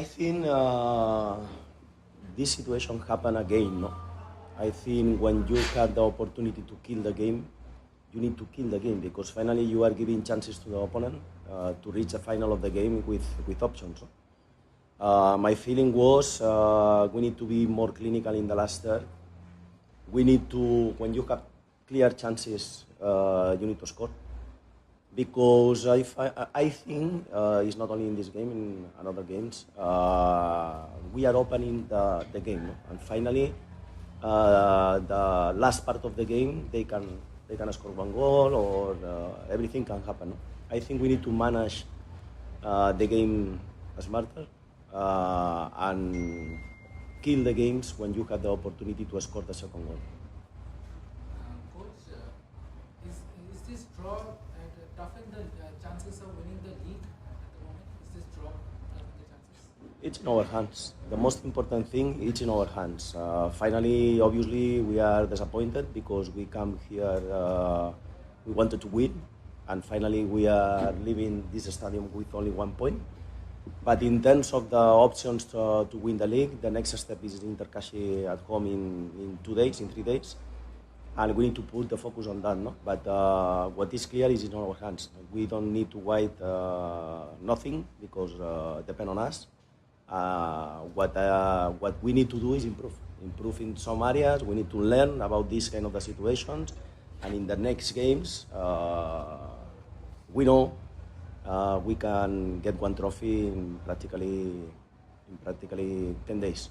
I think this situation happened again. No, I think when you have the opportunity to kill the game, you need to kill the game because finally you are giving chances to the opponent to reach the final of the game with options. No? My feeling was we need to be more clinical in the last third. We need to, when you have clear chances, you need to score. Because I think it's not only in this game, in other games, we are opening the game. No? And finally, the last part of the game, they can score one goal or everything can happen. No? I think we need to manage the game smarter and kill the games when you have the opportunity to score the second goal. Coach, is this draw toughen the chances of winning the league at the moment? Is this draw toughen the chances? It's in our hands. The most important thing, it's in our hands. Finally, obviously, we are disappointed because we come here, we wanted to win, and finally we are leaving this stadium with only 1 point. But in terms of the options to win the league, the next step is Intercashi at home in 2 days, in 3 days. And we need to put the focus on that. No? But what is clear is in our hands. We don't need to wait nothing because it depends on us. What we need to do is improve. Improve in some areas. We need to learn about these kind of the situations. And in the next games, we know we can get one trophy in practically 10 days.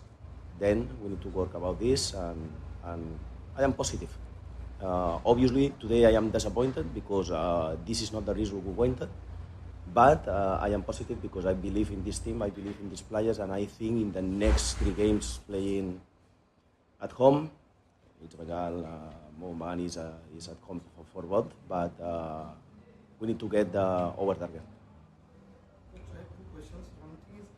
Then we need to work about this, and I am positive. Obviously, today I am disappointed because this is not the result we wanted, but I am positive because I believe in this team, I believe in these players, and I think in the next 3 games playing at home, it's Regal, Moman is at home for both, but we need to get our target. I have 2 questions. One thing is,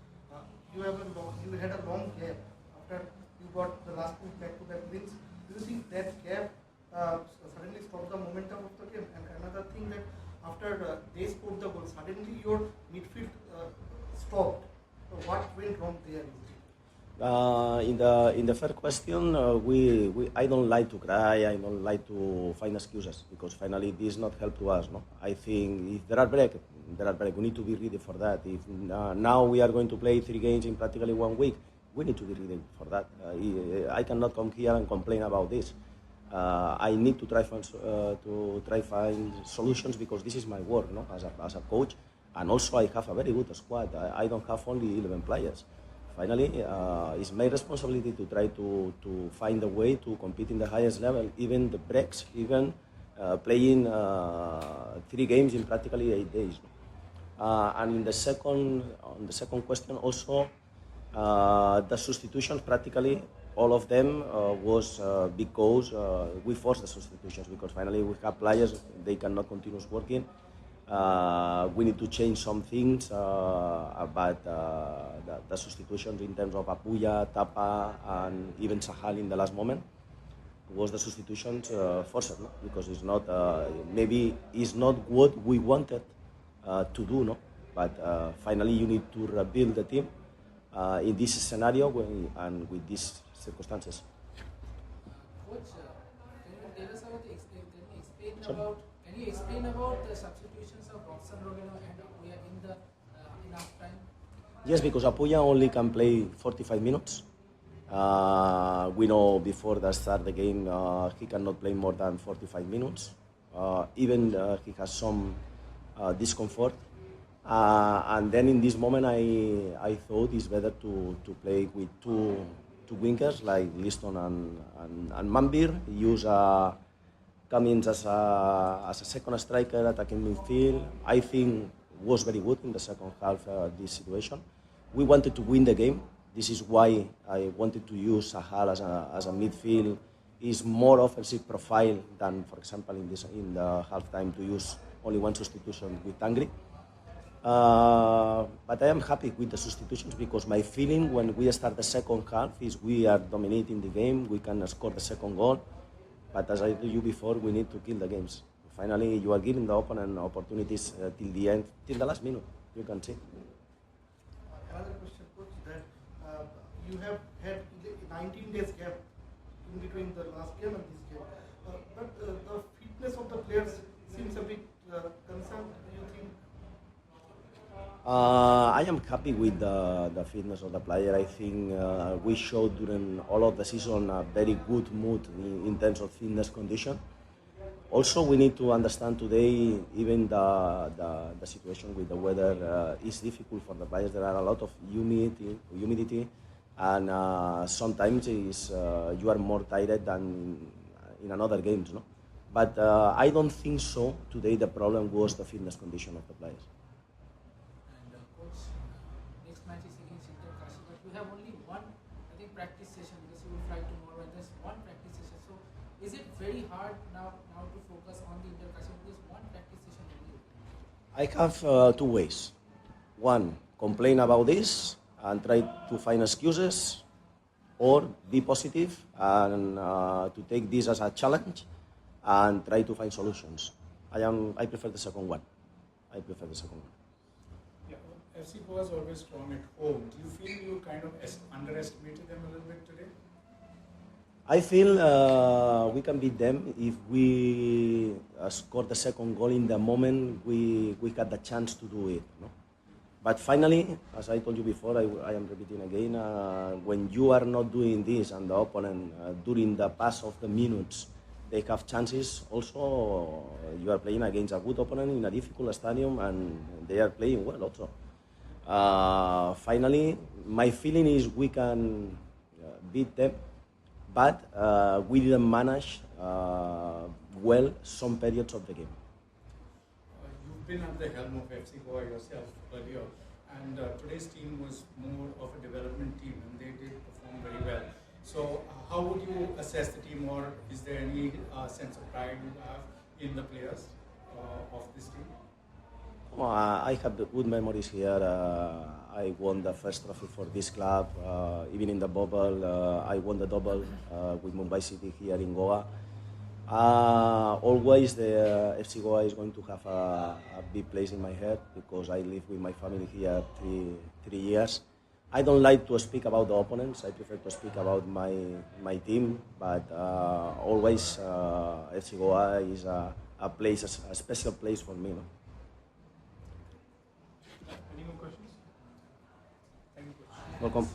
you had a long gap after you got the last 2 back-to-back wins. Do you think that gap suddenly stopped the momentum of the game? And another thing that after they scored the goal, suddenly your midfield stopped. So what went wrong there? In the first question, I don't like to cry. I don't like to find excuses because finally this not help to us. No, I think if there are break. We need to be ready for that. If now we are going to play 3 games in practically 1 week, we need to be ready for that. I cannot come here and complain about this. I need to try find solutions because this is my work, no, as a coach, and also I have a very good squad. I don't have only 11 players. Finally, it's my responsibility to try to find a way to compete in the highest level, even the breaks, even playing 3 games in practically 8 days. And on the second question also, the substitutions practically all of them was because we forced the substitutions because finally we have players, they cannot continue working. We need to change some things about the substitutions in terms of Apuya, Tapa, and even Sahal in the last moment. Was the substitutions forced, no? Because it's not maybe it's not what we wanted to do, no. But finally, you need to rebuild the team in this scenario and with these circumstances. Coach, can you tell us about can you explain about the substitutions of Robson Robino and Apuya in half time? Yes, because Apuya only can play 45 minutes. We know before the start of the game he cannot play more than 45 minutes. Even he has some discomfort. And then in this moment I thought it's better to play with two wingers like Liston and Mambir. Use Cummins as a second striker attacking midfield. I think was very good in the second half this situation. We wanted to win the game. This is why I wanted to use Sahal as a midfield. Is more offensive profile than, for example, in the halftime to use only one substitution with Angry. But I am happy with the substitutions because my feeling when we start the second half is we are dominating the game. We can score the second goal. But as I told you before, we need to kill the games. Finally, you are giving the opponent opportunities till the end, till the last minute. You can see. Another question, Coach. you have had 19 days gap in between the last game and this game. But the fitness of the players seems a bit concerned. Do you think? I am happy with the fitness of the player. I think we showed during all of the season a very good mood in terms of fitness condition. Also, we need to understand today, even the situation with the weather is difficult for the players. There are a lot of humidity, and sometimes you are more tired than in another games, no? But I don't think so. Today, the problem was the fitness condition of the players. And coach, next match is against Inter Kashi, but we have only one, I think, practice session because you will fly tomorrow, and there's one practice session. So, is it very hard now to focus on the Inter Kashi because one practice session only? I have two ways. One, complain about this and try to find excuses, or be positive and to take this as a challenge and try to find solutions. I prefer the second one. Yeah, FC Goa is always strong at home. Do you feel you kind of underestimated them a little bit today? I feel we can beat them if we score the second goal in the moment we had the chance to do it. No? But finally, as I told you before, I am repeating again, when you are not doing this and the opponent, during the pass of the minutes, they have chances, also you are playing against a good opponent in a difficult stadium and they are playing well also. Finally, my feeling is we can beat them, but we didn't manage well some periods of the game. You've been at the helm of FC Goa yourself earlier, and today's team was more of a development team, and they did perform very well. So, how would you assess the team, or is there any sense of pride you have in the players of this team? I have the good memories here. I won the first trophy for this club. Even in the bubble, I won the double with Mumbai City here in Goa. Always the FC Goa is going to have a big place in my head because I live with my family here three years. I don't like to speak about the opponents. I prefer to speak about my team. But always FC Goa is a place, a special place for me. No? Any more questions? Thank you. Welcome.